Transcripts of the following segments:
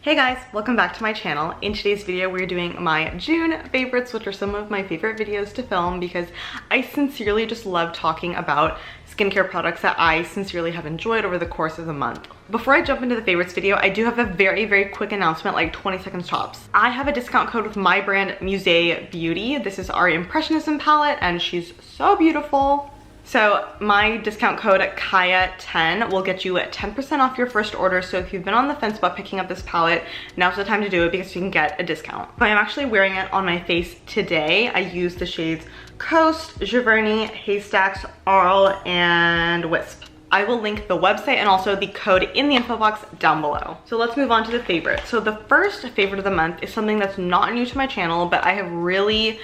Hey guys, welcome back to my channel. In today's video, we're doing my June favorites, which are some of my favorite videos to film because I sincerely just love talking about skincare products that I sincerely have enjoyed over the course of the month. Before I jump into the favorites video, I do have a very quick announcement, like 20 seconds tops. I have a discount code with my brand, Musée Beauty. This is our Impressionism palette and she's so beautiful. So my discount code Kaya10 will get you 10% off your first order. So if you've been on the fence about picking up this palette, now's the time to do it because you can get a discount. But I'm actually wearing it on my face today. I use the shades Coast, Giverny, Haystacks, Arl, and Wisp. I will link the website and also the code in the info box down below. So let's move on to the favorites. So the first favorite of the month is something that's not new to my channel, but I have really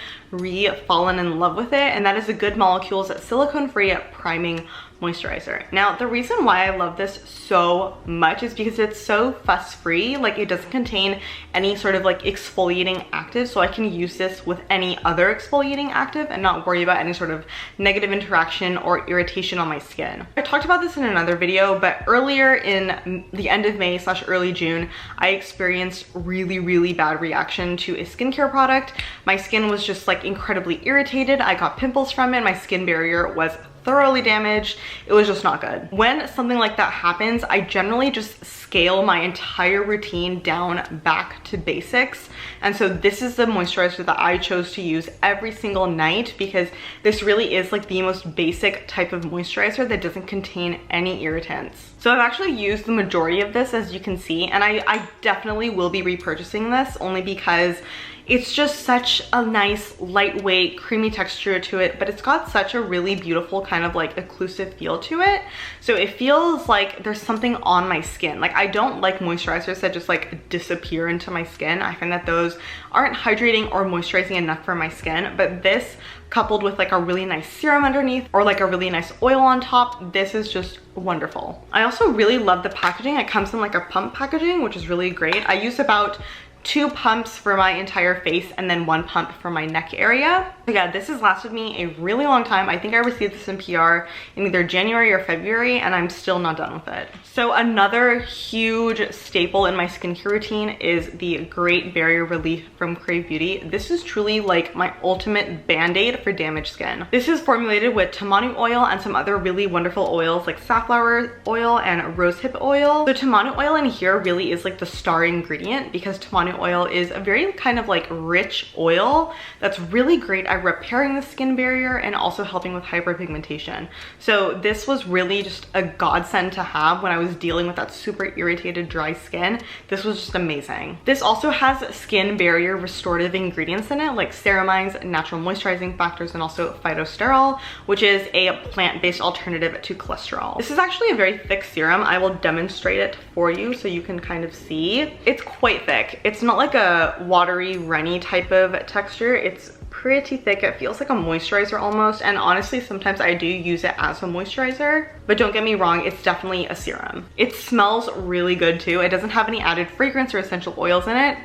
fallen in love with it, and that is the Good Molecules silicone-free priming moisturizer. Now, the reason why I love this so much is because it's so fuss-free. Like, it doesn't contain any sort of like exfoliating active, so I can use this with any other exfoliating active and not worry about any sort of negative interaction or irritation on my skin. I talked about this in another video, but earlier in the end of May / early June, I experienced really bad reaction to a skincare product. My skin was just like incredibly irritated. I got pimples from it. My skin barrier was thoroughly damaged. It was just not good. When something like that happens, I generally just scale my entire routine down back to basics. And so this is the moisturizer that I chose to use every single night because this really is like the most basic type of moisturizer that doesn't contain any irritants. So I've actually used the majority of this, as you can see, and I definitely will be repurchasing this only because it's just such a nice, lightweight, creamy texture to it, but it's got such a really beautiful kind of like occlusive feel to it. So it feels like there's something on my skin. Like, I don't like moisturizers that just like disappear into my skin. I find that those aren't hydrating or moisturizing enough for my skin, but this coupled with like a really nice serum underneath or like a really nice oil on top, this is just wonderful. I also really love the packaging. It comes in like a pump packaging, which is really great. I use about 2 pumps for my entire face and then 1 pump for my neck area. So yeah, this has lasted me a really long time. I think I received this in PR in either January or February, and I'm still not done with it. So another huge staple in my skincare routine is the Great Barrier Relief from Crave Beauty. This is truly like my ultimate band-aid for damaged skin. This is formulated with tamanu oil and some other really wonderful oils like safflower oil and rosehip oil. So tamanu oil in here really is like the star ingredient because tamanu oil is a very kind of like rich oil that's really great at repairing the skin barrier and also helping with hyperpigmentation. So this was really just a godsend to have when I was dealing with that super irritated dry skin. This was just amazing. This also has skin barrier restorative ingredients in it like ceramides, natural moisturizing factors, and also phytosterol, which is a plant-based alternative to cholesterol. This is actually a very thick serum. I will demonstrate it for you so you can kind of see. It's quite thick. It's not like a watery, runny type of texture. It's pretty thick. It feels like a moisturizer almost, and honestly sometimes I do use it as a moisturizer, but don't get me wrong, it's definitely a serum. It smells really good too. It doesn't have any added fragrance or essential oils in it.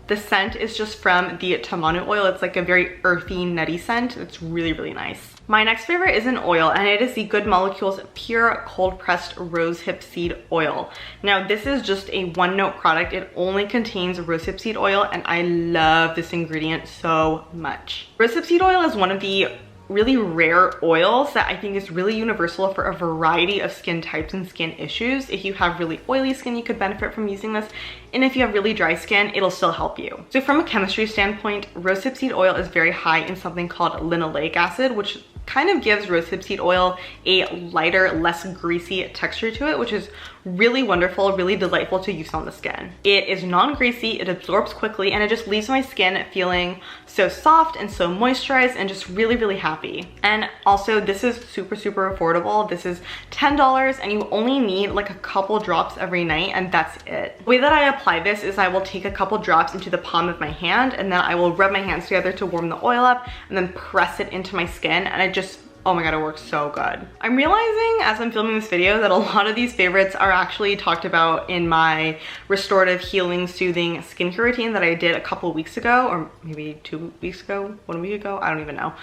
The scent is just from the tamanu oil. It's like a very earthy, nutty scent. It's really nice. My next favorite is an oil, and it is the Good Molecules Pure Cold Pressed Rosehip Seed Oil. Now, this is just a one-note product. It only contains rosehip seed oil, and I love this ingredient so much. Rosehip seed oil is one of the really rare oils that I think is really universal for a variety of skin types and skin issues. If you have really oily skin, you could benefit from using this, and if you have really dry skin, it'll still help you. So from a chemistry standpoint, rosehip seed oil is very high in something called linoleic acid, which kind of gives rosehip seed oil a lighter, less greasy texture to it, which is really wonderful, really delightful to use on the skin. It is non-greasy, it absorbs quickly, and it just leaves my skin feeling so soft and so moisturized and just really happy. And also, this is super affordable. This is $10 and you only need like a couple drops every night, and that's it. The way that I apply this is I will take a couple drops into the palm of my hand, and then I will rub my hands together to warm the oil up and then press it into my skin, and it just oh my god, it works so good. I'm realizing as I'm filming this video that a lot of these favorites are actually talked about in my restorative, healing, soothing skincare routine that I did a couple weeks ago, or maybe 2 weeks ago, 1 week ago, I don't even know.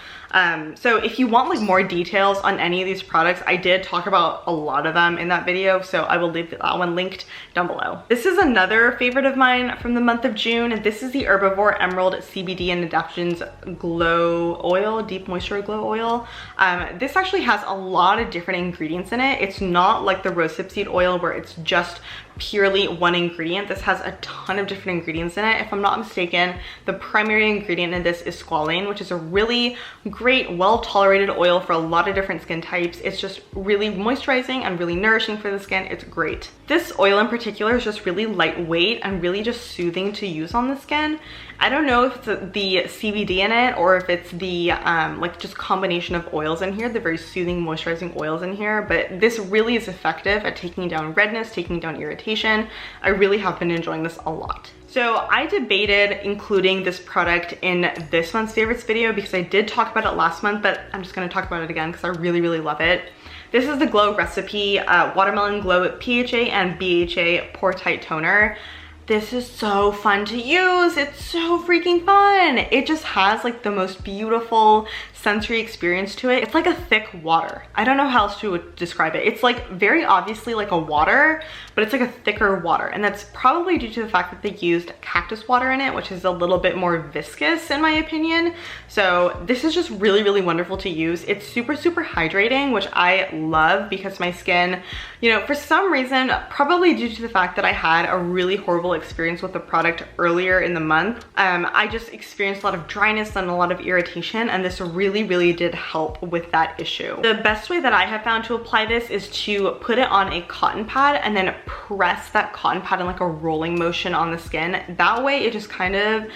So if you want like more details on any of these products, I did talk about a lot of them in that video, so I will leave that one linked down below. This is another favorite of mine from the month of June. This is the Herbivore Emerald CBD and Deductions Glow Oil, Deep Moisture Glow Oil. This actually has a lot of different ingredients in it. It's not like the Rosehip seed oil where it's just purely one ingredient. This has a ton of different ingredients in it. If I'm not mistaken, the primary ingredient in this is squalane, which is a really great, well-tolerated oil for a lot of different skin types. It's just really moisturizing and really nourishing for the skin. It's great. This oil in particular is just really lightweight and really just soothing to use on the skin. I don't know if it's the CBD in it or if it's the like just combination of oils in here, the very soothing, moisturizing oils in here, but this really is effective at taking down redness, taking down irritation. I really have been enjoying this a lot. So I debated including this product in this month's favorites video because I did talk about it last month, but I'm just gonna talk about it again because I really, really love it. This is the Glow Recipe Watermelon Glow PHA and BHA Pore Tight Toner. This is so fun to use. It's so freaking fun. It just has like the most beautiful sensory experience to it. It's like a thick water. I don't know how else to describe it. It's like very obviously like a water, but it's like a thicker water. And that's probably due to the fact that they used cactus water in it, which is a little bit more viscous in my opinion. So this is just really, really wonderful to use. It's super, super hydrating, which I love because my skin, you know, for some reason, probably due to the fact that I had a really horrible experience with the product earlier in the month, I just experienced a lot of dryness and a lot of irritation, and this really did help with that issue. The best way that I have found to apply this is to put it on a cotton pad and then press that cotton pad in like a rolling motion on the skin. That way it just kind of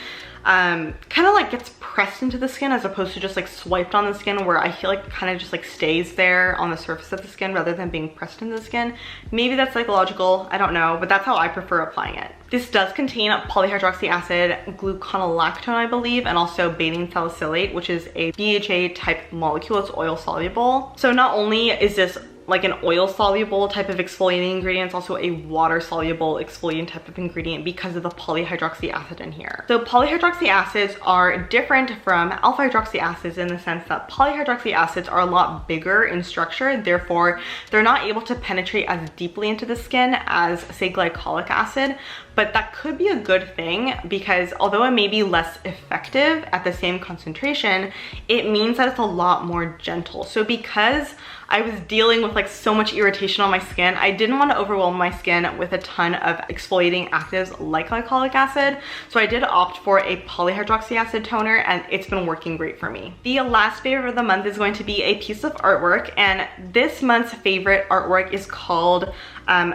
like gets pressed into the skin as opposed to just like swiped on the skin, where I feel like it kind of just like stays there on the surface of the skin rather than being pressed into the skin. Maybe that's psychological, I don't know, but that's how I prefer applying it. This does contain polyhydroxy acid, gluconolactone, I believe, and also betaine salicylate, which is a BHA type molecule. It's oil soluble. So not only is this like an oil soluble type of exfoliating ingredient, it's also a water soluble exfoliating type of ingredient because of the polyhydroxy acid in here. So polyhydroxy acids are different from alpha hydroxy acids in the sense that polyhydroxy acids are a lot bigger in structure, therefore they're not able to penetrate as deeply into the skin as say glycolic acid. But that could be a good thing because although it may be less effective at the same concentration, it means that it's a lot more gentle. So because I was dealing with like so much irritation on my skin, I didn't want to overwhelm my skin with a ton of exfoliating actives like glycolic acid. So I did opt for a polyhydroxy acid toner, and it's been working great for me. The last favorite of the month is going to be a piece of artwork, and this month's favorite artwork is called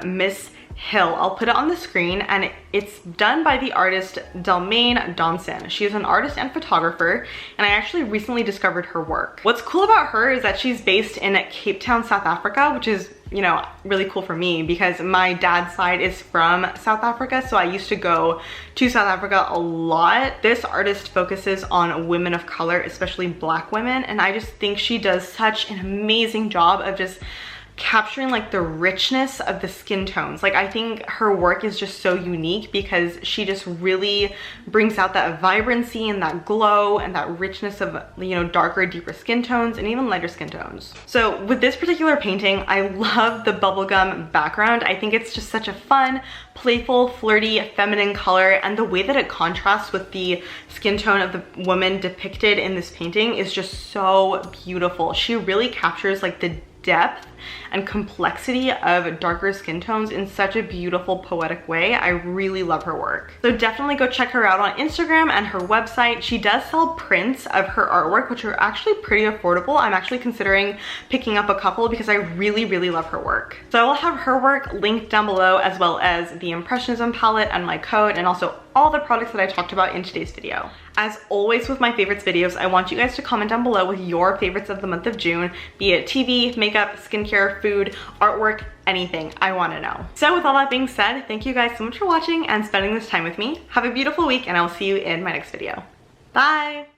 Miss Hill. I'll put it on the screen, and it's done by the artist Delmaine Donson. She is an artist and photographer, and I actually recently discovered her work. What's cool about her is that she's based in Cape Town, South Africa, which is, you know, really cool for me because my dad's side is from South Africa, so I used to go to South Africa a lot. This artist focuses on women of color, especially Black women, and I just think she does such an amazing job of just capturing like the richness of the skin tones. Like I think her work is just so unique because she just really brings out that vibrancy and that glow and that richness of, you know, darker, deeper skin tones and even lighter skin tones. So with this particular painting, I love the bubblegum background. I think it's just such a fun, playful, flirty, feminine color, and the way that it contrasts with the skin tone of the woman depicted in this painting is just so beautiful. She really captures like the depth and complexity of darker skin tones in such a beautiful, poetic way. I really love her work. So definitely go check her out on Instagram and her website. She does sell prints of her artwork, which are actually pretty affordable. I'm actually considering picking up a couple because I really, really love her work. So I will have her work linked down below, as well as the Impressionism palette and my code, and also all the products that I talked about in today's video. As always with my favorites videos, I want you guys to comment down below with your favorites of the month of June, be it TV, makeup, skincare, food, artwork, anything. I want to know. So with all that being said, thank you guys so much for watching and spending this time with me. Have a beautiful week, and I will see you in my next video. Bye!